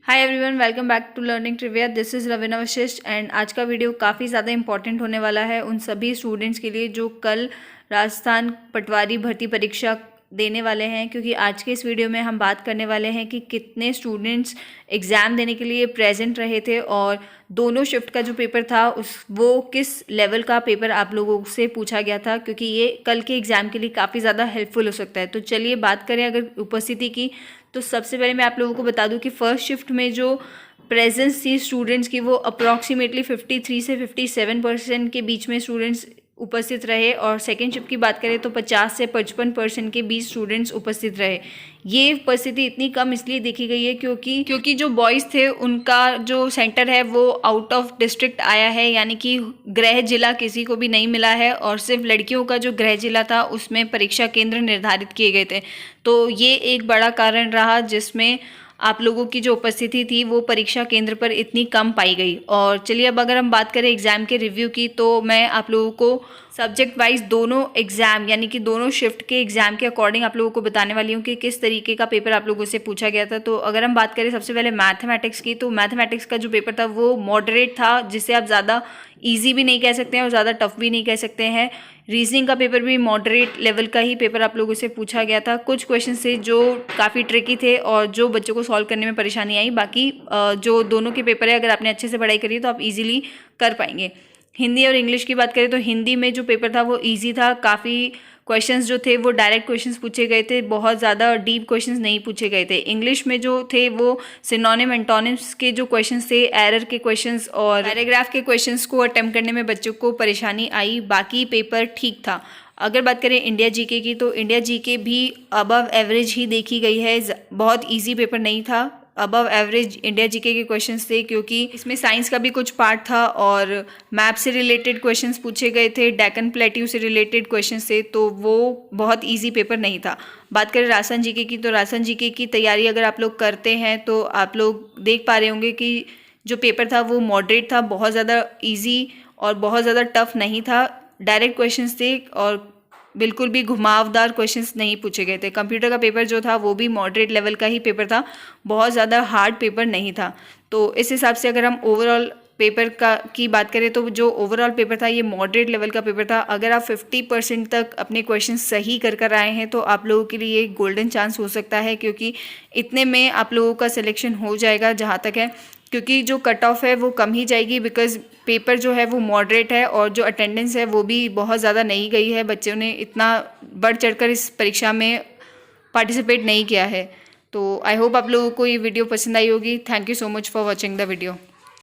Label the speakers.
Speaker 1: Hi everyone, welcome back to learning trivia. This is Raveena Vashishth and आज का video काफ़ी ज़्यादा इंपॉर्टेंट होने वाला है उन सभी स्टूडेंट्स के लिए जो कल राजस्थान पटवारी भर्ती परीक्षा देने वाले हैं, क्योंकि आज के इस वीडियो में हम बात करने वाले हैं कि कितने स्टूडेंट्स एग्ज़ाम देने के लिए प्रेजेंट रहे थे और दोनों शिफ्ट का जो पेपर था वो किस लेवल का पेपर आप लोगों से पूछा गया था, क्योंकि ये कल के एग्ज़ाम के लिए काफ़ी ज़्यादा हेल्पफुल हो सकता है। तो चलिए बात करें अगर उपस्थिति की, तो सबसे पहले मैं आप लोगों को बता दूं कि फर्स्ट शिफ्ट में जो प्रेजेंस थी स्टूडेंट्स की वो अप्रॉक्सीमेटली 53 से 57% के बीच में स्टूडेंट्स उपस्थित रहे, और सेकेंड शिफ्ट की बात करें तो 50 से 55% के बीच स्टूडेंट्स उपस्थित रहे। ये उपस्थिति इतनी कम इसलिए देखी गई है क्योंकि जो बॉयज़ थे उनका जो सेंटर है वो आउट ऑफ डिस्ट्रिक्ट आया है, यानी कि गृह जिला किसी को भी नहीं मिला है, और सिर्फ लड़कियों का जो गृह जिला था उसमें परीक्षा केंद्र निर्धारित किए गए थे। तो ये एक बड़ा कारण रहा जिसमें आप लोगों की जो उपस्थिति थी वो परीक्षा केंद्र पर इतनी कम पाई गई। और चलिए अब अगर हम बात करें एग्ज़ाम के रिव्यू की, तो मैं आप लोगों को सब्जेक्ट वाइज दोनों एग्ज़ाम यानी कि दोनों शिफ्ट के एग्ज़ाम के अकॉर्डिंग आप लोगों को बताने वाली हूँ कि किस तरीके का पेपर आप लोगों से पूछा गया था। तो अगर हम बात करें सबसे पहले मैथमेटिक्स की, तो मैथमेटिक्स का जो पेपर था वो मॉडरेट था, जिसे आप ज़्यादा ईजी भी नहीं कह सकते हैं और ज़्यादा टफ भी नहीं कह सकते हैं। रीजनिंग का पेपर भी मॉडरेट लेवल का ही पेपर आप लोगों से पूछा गया था। कुछ क्वेश्चन थे जो काफ़ी ट्रिकी थे और जो बच्चों को सॉल्व करने में परेशानी आई। बाकी जो दोनों के पेपर है, अगर आपने अच्छे से पढ़ाई करी तो आप इजीली कर पाएंगे। हिंदी और इंग्लिश की बात करें तो हिंदी में जो पेपर था वो इजी था। काफ़ी क्वेश्चंस जो थे वो डायरेक्ट क्वेश्चंस पूछे गए थे, बहुत ज़्यादा डीप क्वेश्चंस नहीं पूछे गए थे। इंग्लिश में जो थे वो सिनोनिम एंटोनिम्स के जो क्वेश्चंस थे, एरर के क्वेश्चंस और पैराग्राफ के क्वेश्चंस को अटेम्प्ट करने में बच्चों को परेशानी आई। बाकी पेपर ठीक था। अगर बात करें इंडिया जीके की, तो इंडिया जीके भी अबव एवरेज ही देखी गई है। बहुत ईजी पेपर नहीं था, अबव एवरेज इंडिया जीके के क्वेश्चंस थे, क्योंकि इसमें साइंस का भी कुछ पार्ट था और मैप से रिलेटेड क्वेश्चंस पूछे गए थे, डेक्कन प्लेट्यू से रिलेटेड क्वेश्चंस थे, तो वो बहुत इजी पेपर नहीं था। बात करें राजस्थान जीके की, तो राजस्थान जीके की तैयारी अगर आप लोग करते हैं तो आप लोग देख पा रहे होंगे कि जो पेपर था वो मॉडरेट था, बहुत ज़्यादा ईजी और बहुत ज़्यादा टफ नहीं था। डायरेक्ट क्वेश्चंस थे और बिल्कुल भी घुमावदार क्वेश्चंस नहीं पूछे गए थे। कंप्यूटर का पेपर जो था वो भी मॉडरेट लेवल का ही पेपर था, बहुत ज़्यादा हार्ड पेपर नहीं था। तो इस हिसाब से अगर हम ओवरऑल पेपर की बात करें तो जो ओवरऑल पेपर था ये मॉडरेट लेवल का पेपर था। अगर आप 50% तक अपने क्वेश्चन सही कर आए हैं तो आप लोगों के लिए एक गोल्डन चांस हो सकता है, क्योंकि इतने में आप लोगों का सिलेक्शन हो जाएगा जहाँ तक है, क्योंकि जो कट ऑफ है वो कम ही जाएगी, बिकॉज पेपर जो है वो मॉडरेट है और जो अटेंडेंस है वो भी बहुत ज़्यादा नहीं गई है। बच्चों ने इतना बढ़ चढ़कर इस परीक्षा में पार्टिसिपेट नहीं किया है। तो आई होप आप लोगों को ये वीडियो पसंद आई होगी। Thank you so much for watching the video.